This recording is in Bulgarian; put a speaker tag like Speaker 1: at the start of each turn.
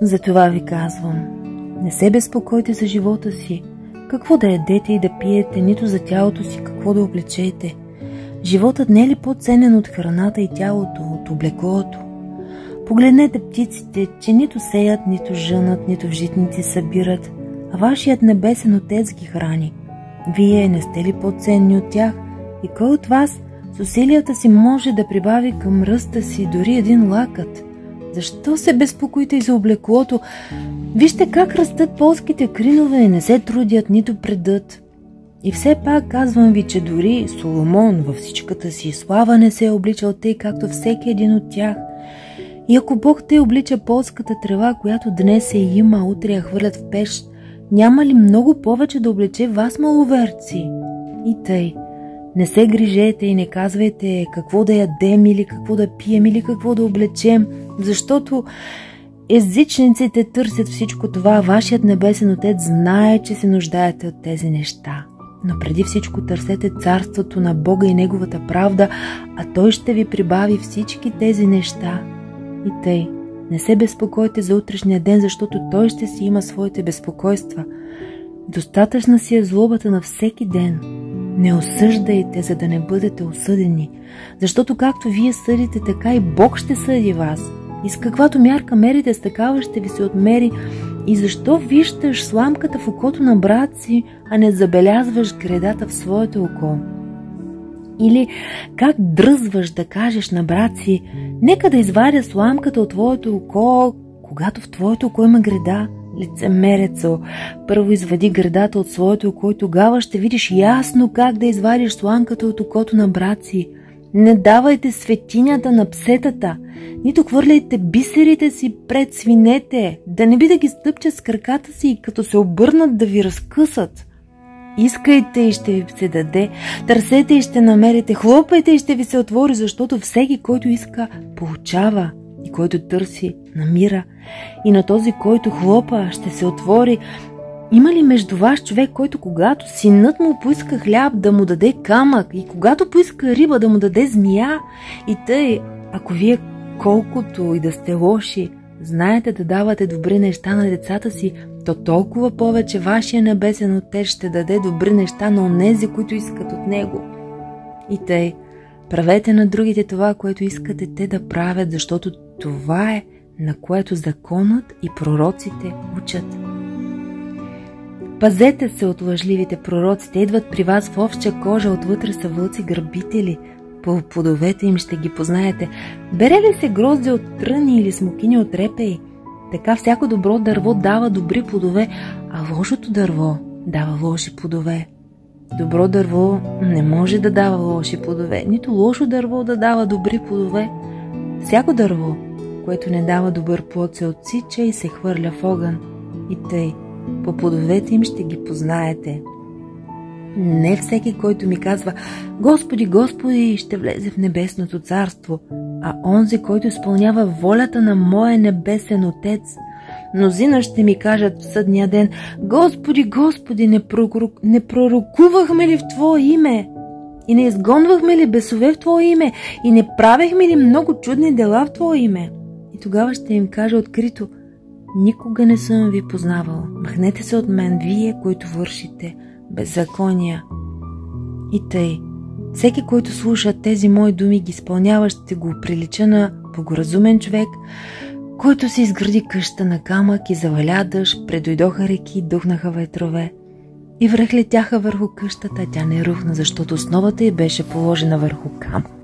Speaker 1: Затова ви казвам, не се безпокойте за живота си, какво да ядете и да пиете, нито за тялото си какво да облечете. Животът не е ли по-ценен от храната и тялото, от облеклото? Погледнете птиците, че нито сеят, нито жънат, нито в житници събират, а вашият небесен Отец ги храни. Вие не сте ли по-ценни от тях? И кой от вас с усилията си може да прибави към ръста си дори един лакът? Защо се безпокоите и за облеклото? Вижте как растат полските кринове и не се трудят, нито предат. И все пак казвам ви, че дори Соломон във всичката си слава не се е обличал тъй, както всеки един от тях. И ако Бог те облича полската трева, която днес е има, утре я хвърлят в пещ, няма ли много повече да облече вас, маловерци? И тъй, не се грижете и не казвайте какво да ядем или какво да пием или какво да облечем, защото езичниците търсят всичко това, вашият небесен Отец знае, че се нуждаете от тези неща. Но преди всичко търсете царството на Бога и Неговата правда, а Той ще ви прибави всички тези неща. И тъй, не се безпокойте за утрешния ден, защото Той ще си има своите безпокойства. Достатъчна си е злобата на всеки ден. Не осъждайте, за да не бъдете осъдени, защото както вие съдите, така и Бог ще съди вас. И с каквато мярка мерите, с такава ще ви се отмери. И защо виждаш сламката в окото на брат си, а не забелязваш гредата в своето око? Или как дръзваш да кажеш на брат си, нека да извадя сламката от твоето око, когато в твоето око има греда? Лицемерецо, първо извади гредата от своето око и тогава ще видиш ясно как да извадиш сламката от окото на брат си. Не давайте светинята на псетата, нито хвърляйте бисерите си пред свинете, да не би да ги стъпчат с краката си и като се обърнат да ви разкъсат. Искайте и ще ви се даде, търсете и ще намерите, хлопайте и ще ви се отвори, защото всеки, който иска, получава, и който търси, намира, и на този, който хлопа, ще се отвори. Има ли между вас човек, който когато синът му поиска хляб, да му даде камък, и когато поиска риба, да му даде змия? И тъй, ако вие колкото и да сте лоши, знаете да давате добри неща на децата си, то толкова повече вашия небесен Отец ще даде добри неща на онези, които искат от Него. И тъй, правете на другите това, което искате те да правят, защото това е, на което законът и пророците учат. Пазете се от лъжливите пророци, те идват при вас в овча кожа, отвътре са вълци грабители. По плодовете им ще ги познаете. Бере ли се грозде от тръни или смокини от репеи? Така всяко добро дърво дава добри плодове, а лошото дърво дава лоши плодове. Добро дърво не може да дава лоши плодове, нито лошо дърво да дава добри плодове. Всяко дърво, което не дава добър плод, се отсича и се хвърля в огън. И тъй, по плодовете им ще ги познаете. Не всеки, който ми казва Господи, Господи, ще влезе в небесното царство, а онзи, който изпълнява волята на моя небесен Отец. Мнозина ще ми кажат в съдния ден: Господи, Господи, не пророкувахме ли в Твое име? И не изгонвахме ли бесове в Твое име? И не правехме ли много чудни дела в Твое име? И тогава ще им кажа открито: никога не съм ви познавал. Махнете се от мен, вие, които вършите беззакония. И тъй, всеки, който слуша тези мои думи, ги изпълнява, ще го прилича на богоразумен човек, който си изгради къща на камък и заваля дъжд, предойдоха реки, духнаха ветрове и връхлетяха върху къщата, тя не рухна, защото основата й беше положена върху камък.